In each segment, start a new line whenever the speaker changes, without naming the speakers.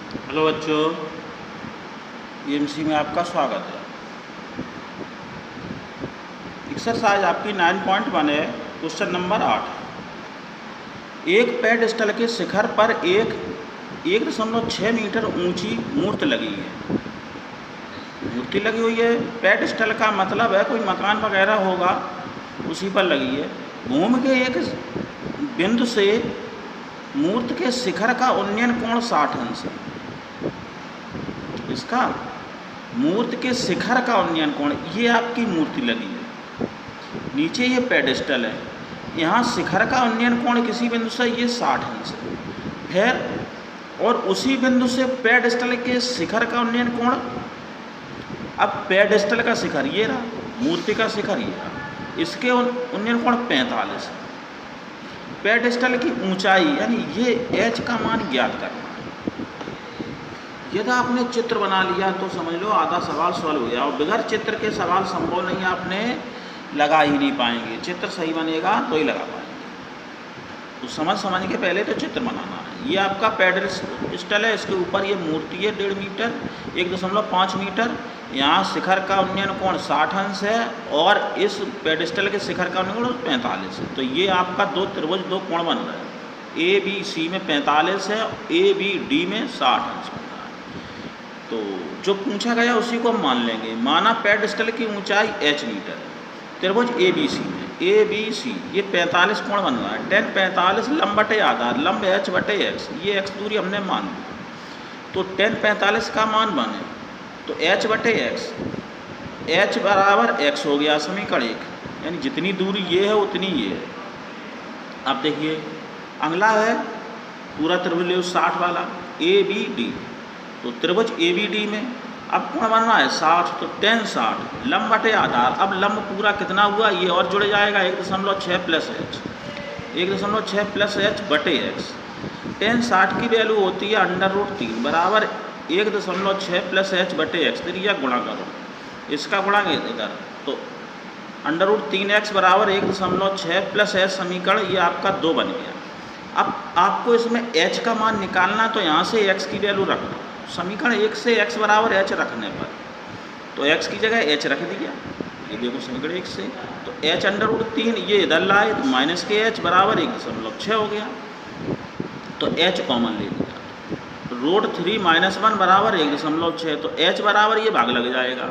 Hello बच्चों, EMC में आपका स्वागत है। एक्सरसाइज आपकी 9.1 है। Question number 8। एक पेडस्टल के शिखर पर एक 1.6 मीटर ऊंची मूर्ति लगी है। मूर्ति लगी हुई है। पेडस्टल का मतलब है कोई मकान वगैरह होगा, उसी पर लगी है। भूमि के एक बिंदु से मूर्ति के शिखर का उन्नयन कोण 60 अंश है। इसका मूर्ति के शिखर का उन्नयन कोण, ये आपकी मूर्ति लगी है, नीचे ये पेडेस्टल है, यहाँ शिखर का उन्नयन कोण किसी बिंदु से ये 60 अंश है। फिर और उसी बिंदु से पेडेस्टल के शिखर का उन्नयन कोण, अब पेडेस्टल का शिखर ये रहा, मूर्ति का शिखर ये रहा, इसके उन्नयन कोण 45 है। पेडेस्टल की ऊंचाई यानी ये h का मान ज्ञात करना। यदि आपने चित्र बना लिया तो समझ लो आधा सवाल सॉल्व हो गया, और बगैर चित्र के सवाल संभव नहीं, आपने लगा ही नहीं पाएंगे। चित्र सही बनेगा तो ही लगा पाएंगे। तो समझ के पहले तो चित्र बनाना है। ये आपका पेडेस्टल है, इसके ऊपर ये मूर्ति है 1.5 मीटर 1.5 मीटर। यहाँ शिखर का उन्नयन कोण 60 अंश है और इस पेडेस्टल के शिखर का उन्नयन कोण 45 है। तो ये आपका दो त्रिभुज, दो कोण बन रहा है। ABC में 45 है, ABD में 60 अंश बन रहा है। तो जो पूछा गया उसी को हम मान लेंगे। माना पेडेस्टल की ऊंचाई h मीटर है, त्रिभुज ABC में ABC ये 45 कोण बन रहा है। tan 45 लंब बटे आधार, लंब h बटे x, ये x दूरी हमने मान ली। तो tan 45 का मान बने तो h बटे x, h बराबर x हो गया समीकरण 1, यानी जितनी दूरी ये है उतनी ये है। अब देखिए अगला है पूरा त्रिभुज 60 वाला ABD। तो त्रिभुज ABD में अब कोण बनना है 60, तो tan 60 लंब बटे आधार। अब लंब पूरा कितना हुआ, ये और जुड़ जाएगा 1.6 प्लस h, 1.6 प्लस h बटे x। tan 60 की वैल्यू होती है √3 बराबर 1.6 प्लस h बटे x। त्रिज्या गुणा करो, इसका गुणा इधर, तो √3x बराबर 1.6 प्लस h समीकरण ये आपका 2 बन गया। अब आपको इसमें h का मान निकालना, तो यहाँ से x की वैल्यू रख दो। समीकरण 1 से x बराबर h रखने पर तो x की जगह h रख दिया। ये देखो समीकरण 1 से, तो h √3 ये इधर लाए तो माइनस के h बराबर 1.6 हो गया। तो h कॉमन ले लिया, √3 - 1 बराबर 1.6, तो h बराबर ये भाग लग जाएगा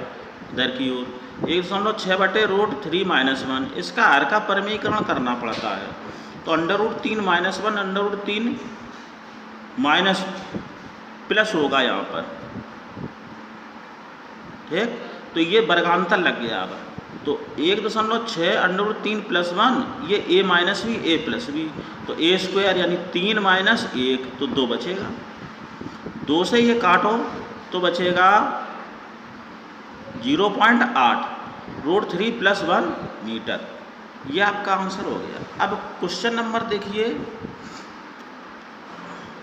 इधर की ओर 1.6 बटे √3 - 1। इसका हर का परिमीकरण करना पड़ता है, तो √3 - 1 √3 माइनस प्लस होगा यहाँ पर, ठीक। तो ये वर्गांतर लग गया। अब तो 1.6 √3 + 1 ये a - b a + b, तो a² यानी 3 - 1 तो 2 बचेगा। 2 से ये काटो तो बचेगा 0.8 √3 + 1 मीटर। ये आपका आंसर हो गया। अब क्वेश्चन नंबर देखिए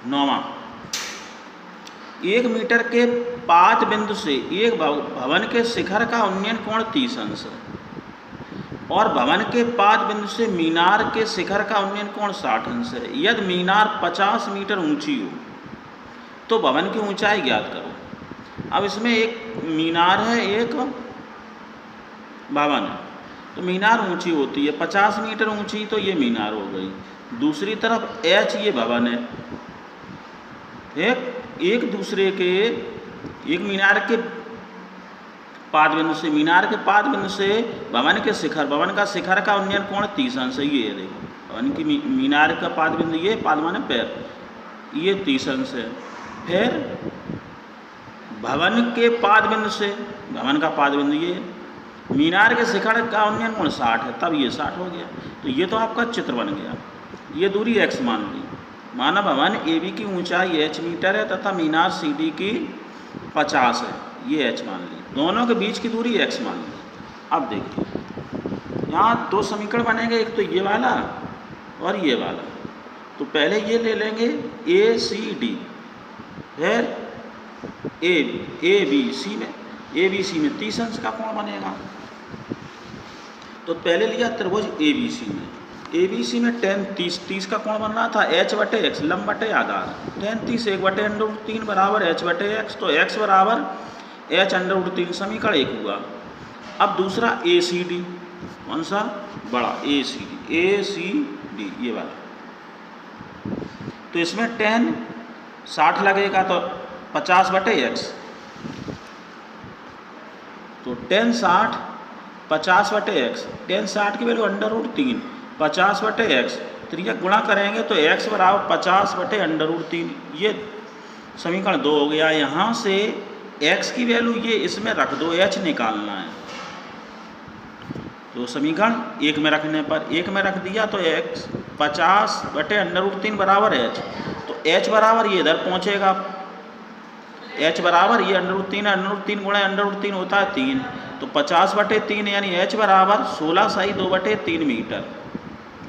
9वां। 1 मीटर के पाद बिंदु से एक भवन के शिखर का उन्नयन कोण 30 अंश है और भवन के पाद बिंदु से मीनार के शिखर का उन्नयन कोण 60 अंश है। यदि मीनार 50 मीटर ऊंची हो तो भवन की ऊंचाई ज्ञात करो। अब इसमें एक मीनार है, एक भवन है। तो मीनार ऊंची होती है 50 मीटर ऊंची, तो ये मीनार हो गई। दूसरी तरफ h ये भवन है। एक दूसरे के, एक मीनार के पाद बिंदु से, मीनार के पाद बिंदु से भवन के शिखर, भवन का शिखर का उन्नयन कोण 30 अंश है। ये देखो भवन की मीनार का पाद बिंदु, ये पाद माने पैर, ये 30 अंश है। फिर भवन के पाद बिंदु से, भवन का पाद बिंदु ये, मीनार के शिखर का उन्नयन कोण 60 है, तब ये 60 हो गया। तो ये तो आपका चित्र बन गया। ये दूरी x मान ली। माना भवन AB की ऊंचाई h मीटर है तथा मीनार CD की 50 है, ये h मान ली। दोनों के बीच की दूरी x मान ली। अब देखिए यहाँ 2 समीकरण बनेंगे, एक तो ये वाला और ये वाला। तो पहले ये ले लेंगे ACD, फिर ABC में 30 अंश का कोण बनेगा। तो पहले लिया त्रिभुज ABC में ABC में tan 30 का कोण बन रहा था h/x लंब बटे आधार, tan 30 1/√3 बराबर h/x, तो x बराबर h√3 समीकरण 1 हुआ। अब दूसरा ACD, कौन सा बड़ा ACD ये वाला, तो इसमें tan 60 लगेगा तो 50/x, तो tan 60 50/x, tan 60 की वैल्यू √3 50/x, तो ये गुणा करेंगे तो x बराबर 50/√3, ये समीकरण 2 हो गया। यहाँ से x की वैल्यू ये इसमें रख दो, h निकालना है, तो समीकरण 1 में रखने पर 1 में रख दिया तो x 50/√3 बराबर h, तो h बराबर ये इधर पहुँचेगा, h बराबर ये √3 गुणा √3 होता है 3, तो 50/3 यानी h बराबर 16/2/3 मीटर।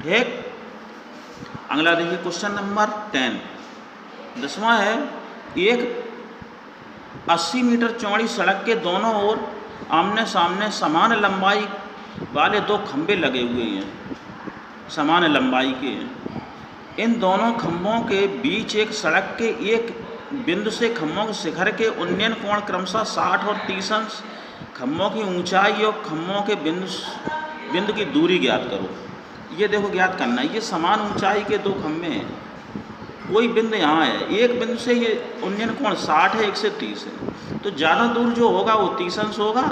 ठीक, अगला देखिए क्वेश्चन नंबर 10, 10वां है, एक 80 मीटर चौड़ी सड़क के दोनों ओर आमने सामने समान लंबाई वाले 2 खंभे लगे हुए हैं, समान लंबाई के हैं। इन दोनों खंभों के बीच एक सड़क के एक बिंदु से खंभों के शिखर के उन्नयन कोण क्रमशः 60 और 30 अंश, खंभों की ऊंचाई और खंभों के बिंदु की दूरी ज्ञात करो। ये देखो ज्ञात करना है, ये समान ऊंचाई के 2 खंभे हैं, कोई बिंदु यहाँ है, एक बिंदु से ये उन्नयन कोण 60 है, 1 से 30 है, तो ज़्यादा दूर जो होगा वो 30 अंश होगा,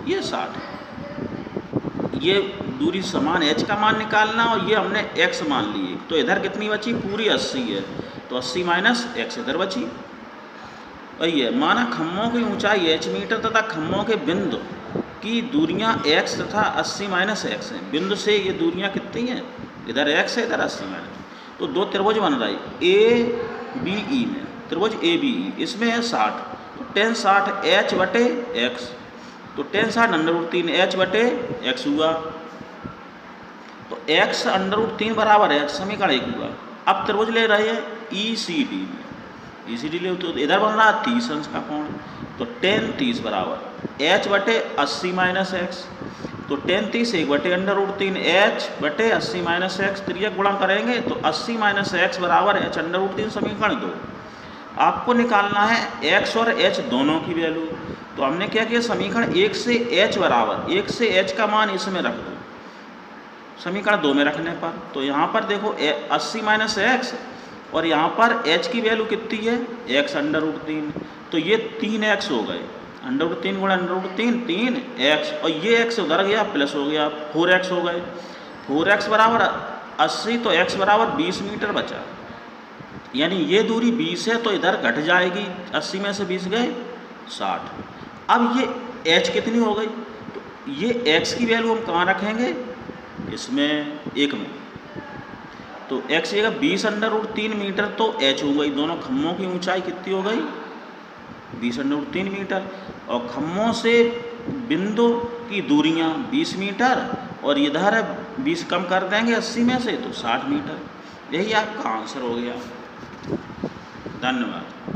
ये 60 है। ये दूरी समान h का मान निकालना, और ये हमने x मान लिए, तो इधर कितनी बची, पूरी 80 है, तो 80 माइनस x इधर बची। वही है, माना खंभों की ऊंचाई h मीटर तथा खंभों के बिंदु की दूरियां x तथा 80 माइनस x हैं। बिंदु से ये दूरियां कितनी हैं, इधर x है, इधर 80 माइनस, तो 2 त्रिभुज बन रहा है ABE में, त्रिभुज ABE, इसमें है 60, तो tan 60 h/x, तो tan 60 √3 h/x हुआ, तो x √3 बराबर h, समीकरण 1 हुआ। अब त्रिभुज ले रहे हैं ECD में, ECD ले तो इधर बन रहा 30 अंश का कोण, तो tan 30 बराबर h/80 माइनस x, तो tan 30 1/√3 h/80 माइनस x, तो ये गुणा करेंगे तो 80 माइनस x बराबर h√3, समीकरण 2। आपको निकालना है x और h दोनों की वैल्यू, तो हमने क्या किया, समीकरण 1 से h बराबर 1 से h का मान इसमें रख दो, समीकरण 2 में रखने पर, तो यहाँ पर देखो 80 माइनस x, और यहाँ पर h की वैल्यू कितनी है, x √3, तो ये 3x हो गए, √3 गुणा √3 3x, और ये x उधर गया प्लस हो गया 4x हो गए, 4x बराबर 80, तो x बराबर 20 मीटर बचा, यानी ये दूरी 20 है, तो इधर घट जाएगी, 80 में से 20 गए 60। अब ये h कितनी हो गई, तो ये x की वैल्यू हम कहाँ रखेंगे, इसमें 1 में, तो x ये 20 √3 मीटर, तो h हो गई, दोनों खम्भों की ऊंचाई कितनी हो गई, 20 √3 मीटर, और खम्भों से बिंदु की दूरियां 20 मीटर, और इधर 20 कम कर देंगे 80 में से, तो 60 मीटर। यही आपका आंसर हो गया। धन्यवाद।